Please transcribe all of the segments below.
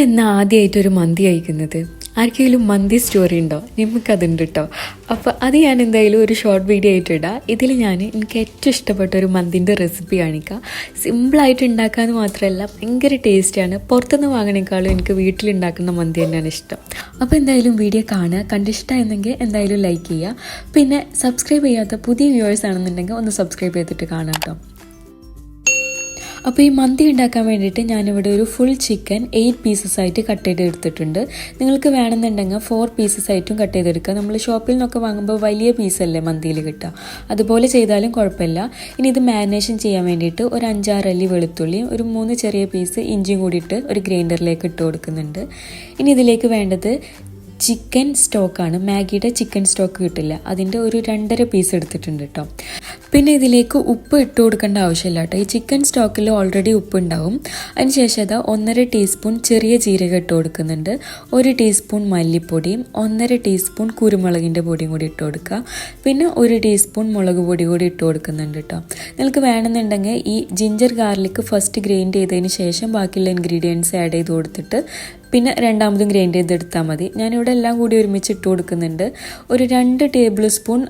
എന്നാ ആദ്യമായിട്ടൊരു മന്തി കഴിക്കുന്നത്? ആർക്കെങ്കിലും മന്തി സ്റ്റോറി ഉണ്ടോ? നമുക്കതുണ്ട് കേട്ടോ. അപ്പോൾ അത് ഞാൻ എന്തായാലും ഒരു ഷോർട്ട് വീഡിയോ ആയിട്ട് ഇടാം. ഇതിൽ എനിക്ക് ഏറ്റവും ഇഷ്ടപ്പെട്ട ഒരു മന്തിൻ്റെ റെസിപ്പി കാണിക്കാം. സിമ്പിളായിട്ട് ഉണ്ടാക്കാമെന്ന് മാത്രമല്ല ഭയങ്കര ടേസ്റ്റിയാണ്. പുറത്തുനിന്ന് വാങ്ങണേക്കാളും എനിക്ക് വീട്ടിലുണ്ടാക്കുന്ന മന്തി തന്നെയാണ് ഇഷ്ടം. അപ്പോൾ എന്തായാലും വീഡിയോ കാണുക. കണ്ടിഷ്ടമായിരുന്നെങ്കിൽ എന്തായാലും ലൈക്ക് ചെയ്യുക. പിന്നെ സബ്സ്ക്രൈബ് ചെയ്യാത്ത പുതിയ വ്യൂവേഴ്സ് ആണെന്നുണ്ടെങ്കിൽ ഒന്ന് സബ്സ്ക്രൈബ് ചെയ്തിട്ട് കാണാം കേട്ടോ. അപ്പോൾ ഈ മന്തി ഉണ്ടാക്കാൻ വേണ്ടിയിട്ട് ഞാനിവിടെ ഒരു ഫുൾ ചിക്കൻ 8 പീസസ് ആയിട്ട് കട്ട് ചെയ്ത് എടുത്തിട്ടുണ്ട്. നിങ്ങൾക്ക് വേണമെന്നുണ്ടെങ്കിൽ 4 പീസസ് ആയിട്ടും കട്ട് ചെയ്തെടുക്കുക. നമ്മൾ ഷോപ്പിൽ നിന്നൊക്കെ വാങ്ങുമ്പോൾ വലിയ പീസല്ലേ മന്തിയിൽ കിട്ടുക, അതുപോലെ ചെയ്താലും കുഴപ്പമില്ല. ഇനി ഇത് മാരിനേഷൻ ചെയ്യാൻ വേണ്ടിയിട്ട് ഒരു 5-6 അല്ലി വെളുത്തുള്ളിയും ഒരു 3 ചെറിയ പീസ് ഇഞ്ചിയും കൂടിയിട്ട് ഒരു ഗ്രൈൻഡറിലേക്ക് ഇട്ട് കൊടുക്കുന്നുണ്ട്. ഇനി ഇതിലേക്ക് വേണ്ടത് ചിക്കൻ സ്റ്റോക്കാണ്. മാഗിയുടെ ചിക്കൻ സ്റ്റോക്ക് കിട്ടില്ല, അതിൻ്റെ ഒരു 2.5 പീസ് എടുത്തിട്ടുണ്ട് കേട്ടോ. പിന്നെ ഇതിലേക്ക് ഉപ്പ് ഇട്ട് കൊടുക്കേണ്ട ആവശ്യമില്ല കേട്ടോ. ഈ ചിക്കൻ സ്റ്റോക്കിൽ ഓൾറെഡി ഉപ്പ് ഉണ്ടാവും. അതിനുശേഷം അത് 1.5 ടീസ്പൂൺ ചെറിയ ജീരകം ഇട്ട് കൊടുക്കുന്നുണ്ട്, 1 ടീസ്പൂൺ മല്ലിപ്പൊടിയും 1.5 ടീസ്പൂൺ കുരുമുളകിൻ്റെ പൊടിയും കൂടി ഇട്ട് കൊടുക്കുക. പിന്നെ 1 ടീസ്പൂൺ മുളക് പൊടി കൂടി ഇട്ട് കൊടുക്കുന്നുണ്ട് കേട്ടോ. നിങ്ങൾക്ക് വേണമെന്നുണ്ടെങ്കിൽ ഈ ജിഞ്ചർ ഗാർലിക് ഫസ്റ്റ് ഗ്രൈൻഡ് ചെയ്തതിന് ശേഷം ബാക്കിയുള്ള ഇൻഗ്രീഡിയൻസ് ആഡ് ചെയ്ത് കൊടുത്തിട്ട് പിന്നെ രണ്ടാമതും ഗ്രൈൻഡ് ചെയ്തെടുത്താൽ മതി. ഞാനിവിടെ എല്ലാം കൂടി ഒരുമിച്ച് ഇട്ട് കൊടുക്കുന്നുണ്ട്. ഒരു 2 ടേബിൾ സ്പൂൺ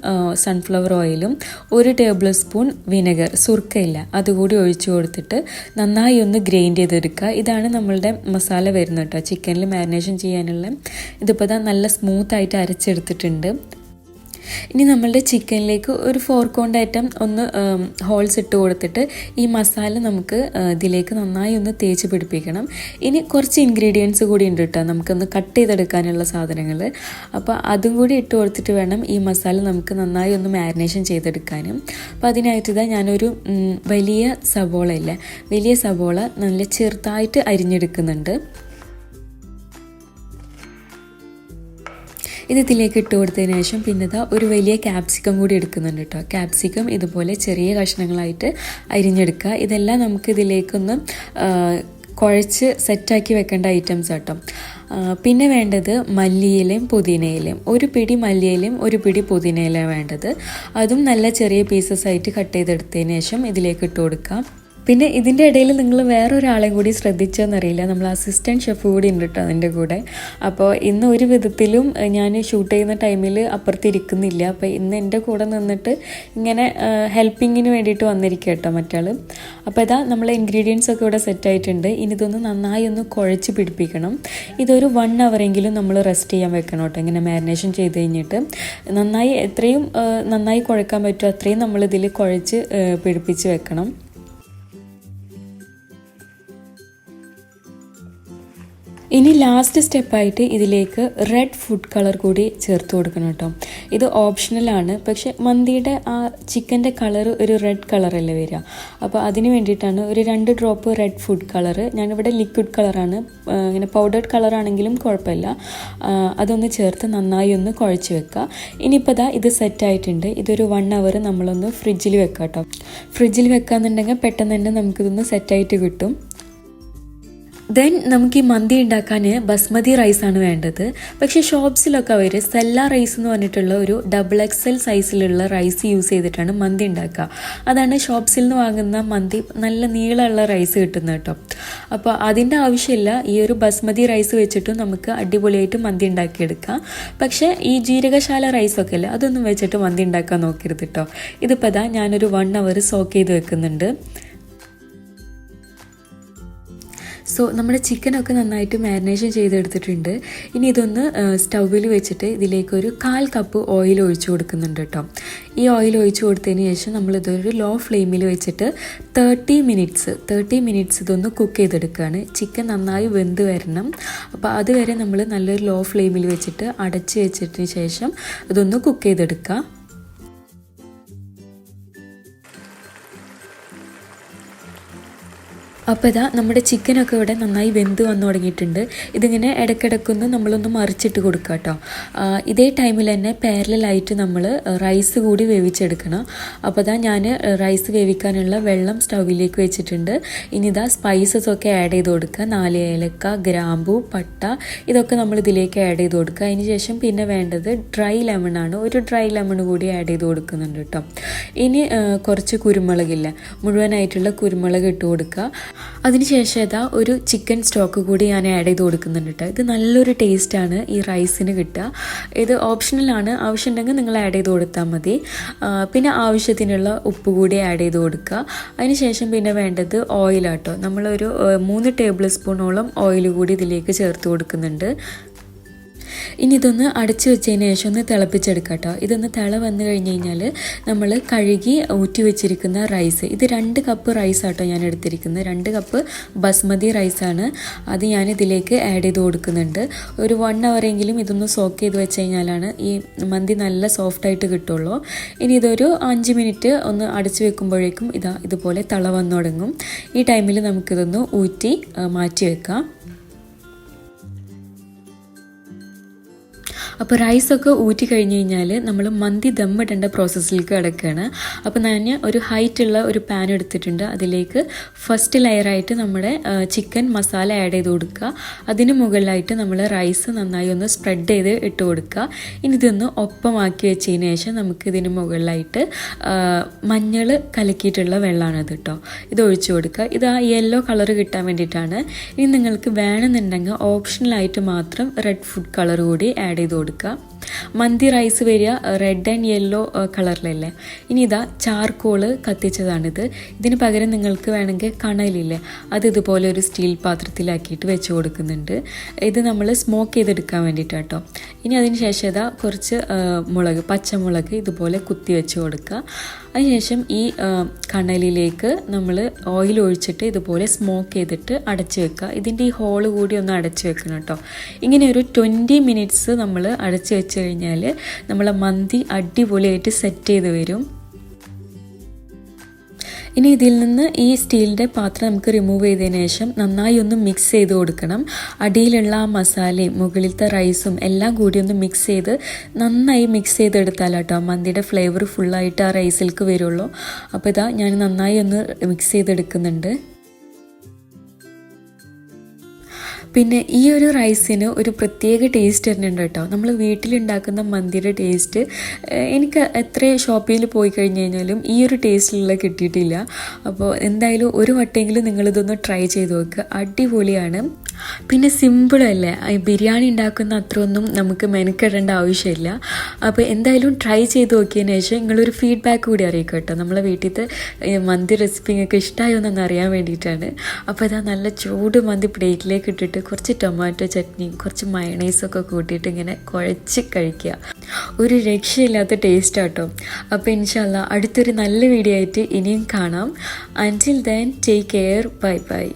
സൺഫ്ലവർ ഓയിലും 1 ടേബിൾ സ്പൂൺ വിനെഗർ, സുർക്കയില്ല, അതുകൂടി ഒഴിച്ചു കൊടുത്തിട്ട് നന്നായി ഒന്ന് ഗ്രൈൻഡ് ചെയ്തെടുക്കുക. ഇതാണ് നമ്മളുടെ മസാല വരുന്നത് കേട്ടോ. ചിക്കനിൽ മാരിനേഷൻ ചെയ്യാനുള്ള ഇതിപ്പോൾ നല്ല സ്മൂത്തായിട്ട് അരച്ചെടുത്തിട്ടുണ്ട്. ഇനി നമ്മളുടെ ചിക്കനിലേക്ക് ഒരു ഫോർക്ക് കൊണ്ടായിട്ടും ഒന്ന് ഹോൾസ് ഇട്ട് കൊടുത്തിട്ട് ഈ മസാല നമുക്ക് ഇതിലേക്ക് നന്നായി ഒന്ന് തേച്ച് പിടിപ്പിക്കണം. ഇനി കുറച്ച് ഇൻഗ്രീഡിയൻസ് കൂടി ഉണ്ട് കേട്ടോ, നമുക്കൊന്ന് കട്ട് ചെയ്തെടുക്കാനുള്ള സാധനങ്ങൾ. അപ്പോൾ അതും കൂടി ഇട്ട് കൊടുത്തിട്ട് വേണം ഈ മസാല നമുക്ക് നന്നായി ഒന്ന് മാരിനേഷൻ ചെയ്തെടുക്കാനും. അപ്പോൾ അതിനായിട്ട് ഞാനൊരു വലിയ സവോള നല്ല ചെറുതായിട്ട് അരിഞ്ഞെടുക്കുന്നുണ്ട്. ഇതിലേക്ക് ഇട്ട് കൊടുത്തതിന് ശേഷം പിന്നെ ഒരു വലിയ ക്യാപ്സിക്കം കൂടി എടുക്കുന്നുണ്ട് കേട്ടോ. ക്യാപ്സിക്കം ഇതുപോലെ ചെറിയ കഷ്ണങ്ങളായിട്ട് അരിഞ്ഞെടുക്കുക. ഇതെല്ലാം നമുക്ക് ഇതിലേക്കൊന്ന് കുഴച്ച് സെറ്റാക്കി വെക്കേണ്ട ഐറ്റംസ് കേട്ടോ. പിന്നെ വേണ്ടത് മല്ലിയിലയും പുതിനയിലയും, 1 പിടി മല്ലിയിലയും 1 പിടി പുതിനയിലയും വേണ്ടത്. അതും നല്ല ചെറിയ പീസസ് ആയിട്ട് കട്ട് ചെയ്തെടുത്തതിന് ശേഷം ഇതിലേക്ക് ഇട്ട് കൊടുക്കാം. പിന്നെ ഇതിൻ്റെ ഇടയിൽ നിങ്ങൾ വേറൊരാളെയും കൂടി ശ്രദ്ധിച്ചോന്നറിയില്ല, നമ്മൾ അസിസ്റ്റൻറ്റ് ഷെഫ് കൂടി ഉണ്ട് കേട്ടോ അതിൻ്റെ കൂടെ. അപ്പോൾ ഇന്ന് ഒരു വിധത്തിലും ഞാൻ ഷൂട്ട് ചെയ്യുന്ന ടൈമിൽ അപ്പുറത്തിരിക്കുന്നില്ല. അപ്പോൾ ഇന്ന് എൻ്റെ കൂടെ നിന്നിട്ട് ഇങ്ങനെ ഹെൽപ്പിങ്ങിന് വേണ്ടിയിട്ട് വന്നിരിക്കുക കേട്ടോ മറ്റാൾ. അപ്പോൾ നമ്മളെ ഇൻഗ്രീഡിയൻസ് ഒക്കെ ഇവിടെ സെറ്റായിട്ടുണ്ട്. ഇനി ഇതൊന്ന് നന്നായി ഒന്ന് കുഴച്ച് പിടിപ്പിക്കണം. ഇതൊരു 1 അവറെങ്കിലും നമ്മൾ റെസ്റ്റ് ചെയ്യാൻ വെക്കണം കേട്ടോ. ഇങ്ങനെ മാരിനേഷൻ ചെയ്ത് കഴിഞ്ഞിട്ട് എത്രയും നന്നായി കുഴക്കാൻ പറ്റുമോ അത്രയും നമ്മളിതിൽ കുഴച്ച് പിടിപ്പിച്ച് വെക്കണം. ഇനി ലാസ്റ്റ് സ്റ്റെപ്പായിട്ട് ഇതിലേക്ക് റെഡ് ഫുഡ് കളർ കൂടി ചേർത്ത് കൊടുക്കണം കേട്ടോ. ഇത് ഓപ്ഷണലാണ്, പക്ഷെ മന്തിയുടെ ആ ചിക്കൻ്റെ കളർ ഒരു റെഡ് കളറല്ലേ വരിക. അപ്പോൾ അതിന് വേണ്ടിയിട്ടാണ് ഒരു 2 ഡ്രോപ്പ് റെഡ് ഫുഡ് കളർ. ഞാനിവിടെ ലിക്വിഡ് കളറാണ്, ഇങ്ങനെ പൗഡേർഡ് കളറാണെങ്കിലും കുഴപ്പമില്ല. അതൊന്ന് ചേർത്ത് നന്നായി ഒന്ന് കുഴച്ച് വെക്കുക. ഇനിയിപ്പോൾ ഇത് സെറ്റായിട്ടുണ്ട്. ഇതൊരു 1 അവർ നമ്മളൊന്ന് ഫ്രിഡ്ജിൽ വെക്കാം കേട്ടോ. ഫ്രിഡ്ജിൽ വെക്കാന്നുണ്ടെങ്കിൽ പെട്ടെന്ന് തന്നെ നമുക്കിതൊന്ന് സെറ്റായിട്ട് കിട്ടും. ദെൻ നമുക്ക് ഈ മന്തി ഉണ്ടാക്കാൻ ബസ്മതി റൈസാണ് വേണ്ടത്. പക്ഷേ ഷോപ്സിലൊക്കെ അവർ സെല്ല റൈസ് എന്ന് പറഞ്ഞിട്ടുള്ള ഒരു XXL സൈസിലുള്ള റൈസ് യൂസ് ചെയ്തിട്ടാണ് മന്തി ഉണ്ടാക്കുക. അതാണ് ഷോപ്സിൽ നിന്ന് വാങ്ങുന്ന മന്തി നല്ല നീളമുള്ള റൈസ് കിട്ടുന്നത് കേട്ടോ. അപ്പോൾ അതിൻ്റെ ആവശ്യമില്ല. ഈ ഒരു ബസ്മതി റൈസ് വെച്ചിട്ടും നമുക്ക് അടിപൊളിയായിട്ട് മന്തി ഉണ്ടാക്കിയെടുക്കാം. പക്ഷേ ഈ ജീരകശാല റൈസൊക്കെ അല്ലേ, അതൊന്നും വെച്ചിട്ട് മന്തി ഉണ്ടാക്കാൻ നോക്കരുത് കേട്ടോ. ഇതിപ്പോൾ ഞാനൊരു 1 അവർ സോക്ക് ചെയ്ത് വെക്കുന്നുണ്ട്. സോ നമ്മുടെ ചിക്കനൊക്കെ നന്നായിട്ട് മാരിനേഷൻ ചെയ്തെടുത്തിട്ടുണ്ട്. ഇനി ഇതൊന്ന് സ്റ്റൗവിൽ വെച്ചിട്ട് ഇതിലേക്കൊരു 1/4 കപ്പ് ഓയിൽ ഒഴിച്ചു കൊടുക്കുന്നുണ്ട് കേട്ടോ. ഈ ഓയിൽ ഒഴിച്ചു കൊടുത്തതിന് ശേഷം നമ്മളിതൊരു ലോ ഫ്ലെയിമിൽ വെച്ചിട്ട് 30 മിനിറ്റ്സ് ഇതൊന്ന് കുക്ക് ചെയ്തെടുക്കുകയാണ്. ചിക്കൻ നന്നായി വെന്ത് വരണം. അപ്പോൾ അതുവരെ നമ്മൾ നല്ലൊരു ലോ ഫ്ലെയിമിൽ വെച്ചിട്ട് അടച്ച് വെച്ചതിന് ശേഷം ഇതൊന്ന് കുക്ക് ചെയ്തെടുക്കുക. അപ്പോൾ നമ്മുടെ ചിക്കനൊക്കെ ഇവിടെ നന്നായി വെന്ത് വന്നു തുടങ്ങിയിട്ടുണ്ട്. ഇതിങ്ങനെ ഇടയ്ക്കിടയ്ക്കൊന്ന് നമ്മളൊന്ന് മറിച്ചിട്ട് കൊടുക്കുക കേട്ടോ. ഇതേ ടൈമിൽ തന്നെ പാരലായിട്ട് നമ്മൾ റൈസ് കൂടി വേവിച്ചെടുക്കണം. അപ്പോൾ ഞാൻ റൈസ് വേവിക്കാനുള്ള വെള്ളം സ്റ്റൗവിലേക്ക് വെച്ചിട്ടുണ്ട്. ഇനി സ്പൈസസ് ഒക്കെ ആഡ് ചെയ്ത് കൊടുക്കുക. 4 ഏലക്ക, ഗ്രാമ്പൂ, പട്ട, ഇതൊക്കെ നമ്മൾ ഇതിലേക്ക് ആഡ് ചെയ്ത് കൊടുക്കുക. അതിന് ശേഷം പിന്നെ വേണ്ടത് ഡ്രൈ ലെമണാണ്. ഒരു ഡ്രൈ ലെമൺ കൂടി ആഡ് ചെയ്ത് കൊടുക്കുന്നുണ്ട് കേട്ടോ. ഇനി കുറച്ച് കുരുമുളകില്ല, മുഴുവനായിട്ടുള്ള കുരുമുളക് ഇട്ട് കൊടുക്കുക. അതിനുശേഷം ഇതാ ഒരു ചിക്കൻ സ്റ്റോക്ക് കൂടി ഞാൻ ആഡ് ചെയ്ത് കൊടുക്കുന്നുണ്ട് കേട്ടോ. ഇത് നല്ലൊരു ടേസ്റ്റാണ് ഈ റൈസിന് കിട്ടുക. ഇത് ഓപ്ഷണലാണ്, ആവശ്യമുണ്ടെങ്കിൽ നിങ്ങൾ ആഡ് ചെയ്ത് കൊടുത്താൽ മതി. പിന്നെ ആവശ്യത്തിനുള്ള ഉപ്പ് കൂടി ആഡ് ചെയ്ത് കൊടുക്കുക. അതിനുശേഷം പിന്നെ വേണ്ടത് ഓയിലാട്ടോ. നമ്മളൊരു 3 ടേബിൾ സ്പൂണോളം ഓയിൽ കൂടി ഇതിലേക്ക് ചേർത്ത് കൊടുക്കുന്നുണ്ട്. ഇനി ഇതൊന്ന് അടച്ചു വെച്ചതിന് ശേഷം ഒന്ന് തിളപ്പിച്ചെടുക്കാം കേട്ടോ. ഇതൊന്ന് തിള വന്നു കഴിഞ്ഞ് കഴിഞ്ഞാൽ നമ്മൾ കഴുകി ഊറ്റി വെച്ചിരിക്കുന്ന റൈസ്, ഇത് 2 കപ്പ് റൈസ് ആട്ടോ ഞാൻ എടുത്തിരിക്കുന്നത്. 2 കപ്പ് ബസ്മതി റൈസാണ്. അത് ഞാൻ ഇതിലേക്ക് ആഡ് ചെയ്ത് കൊടുക്കുന്നുണ്ട്. ഒരു 1 അവറെങ്കിലും ഇതൊന്ന് സോക്ക് ചെയ്ത് വെച്ച് കഴിഞ്ഞാലാണ് ഈ മന്തി നല്ല സോഫ്റ്റായിട്ട് കിട്ടുള്ളൂ. ഇനി ഇതൊരു 5 മിനിറ്റ് ഒന്ന് അടച്ചു വെക്കുമ്പോഴേക്കും ഇതുപോലെ തിള വന്നു തുടങ്ങും. ഈ ടൈമിൽ നമുക്കിതൊന്ന് ഊറ്റി മാറ്റി വെക്കാം. അപ്പോൾ റൈസൊക്കെ ഊറ്റി കഴിഞ്ഞ് കഴിഞ്ഞാൽ നമ്മൾ മന്തി ദമ്മിടേണ്ട പ്രോസസ്സിലേക്ക് കിടക്കുകയാണ്. അപ്പോൾ ഞാൻ ഒരു ഹൈറ്റുള്ള ഒരു പാൻ എടുത്തിട്ടുണ്ട്. അതിലേക്ക് ഫസ്റ്റ് ലെയറായിട്ട് നമ്മുടെ ചിക്കൻ മസാല ആഡ് ചെയ്ത് കൊടുക്കുക. അതിന് മുകളിലായിട്ട് നമ്മൾ റൈസ് നന്നായി ഒന്ന് സ്പ്രെഡ് ചെയ്ത് ഇട്ട് കൊടുക്കുക. ഇനി ഇതൊന്ന് ഒപ്പമാക്കി വെച്ചതിന് ശേഷം നമുക്കിതിന് മുകളിലായിട്ട് മഞ്ഞൾ കലക്കിയിട്ടുള്ള വെള്ളമാണത് കേട്ടോ. ഇത് ഒഴിച്ചു കൊടുക്കുക. ഇത് ആ യെല്ലോ കളർ കിട്ടാൻ വേണ്ടിയിട്ടാണ്. ഇനി നിങ്ങൾക്ക് വേണമെന്നുണ്ടെങ്കിൽ ഓപ്ഷണലായിട്ട് മാത്രം റെഡ് ഫുഡ് കളർ കൂടി ആഡ് ചെയ്ത് കൊടുക്കുക. മന്തി റൈസ് വരിക റെഡ് ആൻഡ് യെല്ലോ കളറിലല്ലേ. ഇനി ചാർക്കോള് കത്തിച്ചതാണിത്. ഇതിന് പകരം നിങ്ങൾക്ക് വേണമെങ്കിൽ കണലില്ലേ, അത് ഇതുപോലെ ഒരു സ്റ്റീൽ പാത്രത്തിലാക്കിയിട്ട് വെച്ച് കൊടുക്കുന്നുണ്ട്. ഇത് നമ്മൾ സ്മോക്ക് ചെയ്തെടുക്കാൻ വേണ്ടിയിട്ടാട്ടോ. ഇനി അതിന് ശേഷം കുറച്ച് പച്ചമുളക് ഇതുപോലെ കുത്തി വെച്ച് കൊടുക്കുക. അതിനുശേഷം ഈ കണലിലേക്ക് നമ്മൾ ഓയിൽ ഒഴിച്ചിട്ട് ഇതുപോലെ സ്മോക്ക് ചെയ്തിട്ട് അടച്ച് വെക്കുക. ഇതിൻ്റെ ഈ ഹോള് കൂടി ഒന്ന് അടച്ച് വെക്കണം കേട്ടോ. ഇങ്ങനെ ഒരു 20 മിനിറ്റ്സ് നമ്മൾ അടച്ച് വെച്ച് കഴിഞ്ഞാൽ നമ്മളെ മന്തി അടിപൊളിയായിട്ട് സെറ്റ് ചെയ്ത് വരും. ഇനി ഇതിൽ നിന്ന് ഈ സ്റ്റീലിൻ്റെ പാത്രം നമുക്ക് റിമൂവ് ചെയ്തതിന് ശേഷം നന്നായി ഒന്ന് മിക്സ് ചെയ്ത് കൊടുക്കണം. അടിയിലുള്ള ആ മസാലയും മുകളിലത്തെ റൈസും എല്ലാം കൂടി ഒന്ന് മിക്സ് ചെയ്ത് നന്നായി മിക്സ് ചെയ്തെടുത്താലാട്ടോ മന്തിയുടെ ഫ്ലേവർ ഫുള്ളായിട്ട് ആ റൈസിലേക്ക് വരുള്ളൂ. അപ്പോൾ ഞാൻ നന്നായി ഒന്ന് മിക്സ് ചെയ്തെടുക്കുന്നുണ്ട്. പിന്നെ ഈ ഒരു റൈസിന് ഒരു പ്രത്യേക ടേസ്റ്റ് തന്നെയുണ്ട് കേട്ടോ. നമ്മൾ വീട്ടിലുണ്ടാക്കുന്ന മന്തിയുടെ ടേസ്റ്റ് എനിക്ക് എത്ര ഷോപ്പിൽ പോയി കഴിഞ്ഞ് കഴിഞ്ഞാലും ഈ ഒരു ടേസ്റ്റിലുള്ള കിട്ടിയിട്ടില്ല. അപ്പോൾ എന്തായാലും ഒരു വട്ടമെങ്കിലും നിങ്ങളിതൊന്ന് ട്രൈ ചെയ്ത് നോക്കുക, അടിപൊളിയാണ്. പിന്നെ സിമ്പിളല്ലേ, ബിരിയാണി ഉണ്ടാക്കുന്ന അത്രയൊന്നും നമുക്ക് മെനക്കെടേണ്ട ആവശ്യമില്ല. അപ്പോൾ എന്തായാലും ട്രൈ ചെയ്ത് നോക്കിയതിന് ശേഷം നിങ്ങളൊരു ഫീഡ്ബാക്ക് കൂടി അറിയിക്കുക കേട്ടോ. നമ്മളെ വീട്ടിലത്തെ മന്തി റെസിപ്പി നിങ്ങൾക്ക് ഇഷ്ടമായോ എന്നൊന്ന് അറിയാൻ വേണ്ടിയിട്ടാണ്. അപ്പോൾ നല്ല ചൂട് മന്തി പ്ലേറ്റിലേക്ക് ഇട്ടിട്ട് കുറച്ച് ടൊമാറ്റോ ചട്നിയും കുറച്ച് മയണൈസൊക്കെ കൂട്ടിയിട്ട് ഇങ്ങനെ കുഴച്ച് കഴിക്കുക. ഒരു രക്ഷയില്ലാത്ത ടേസ്റ്റ് ആട്ടോ. അപ്പോൾ ഇൻഷാ അല്ലാ അടുത്തൊരു നല്ല വീഡിയോ ആയിട്ട് ഇനിയും കാണാം. അൻറ്റിൽ then take care, bye bye.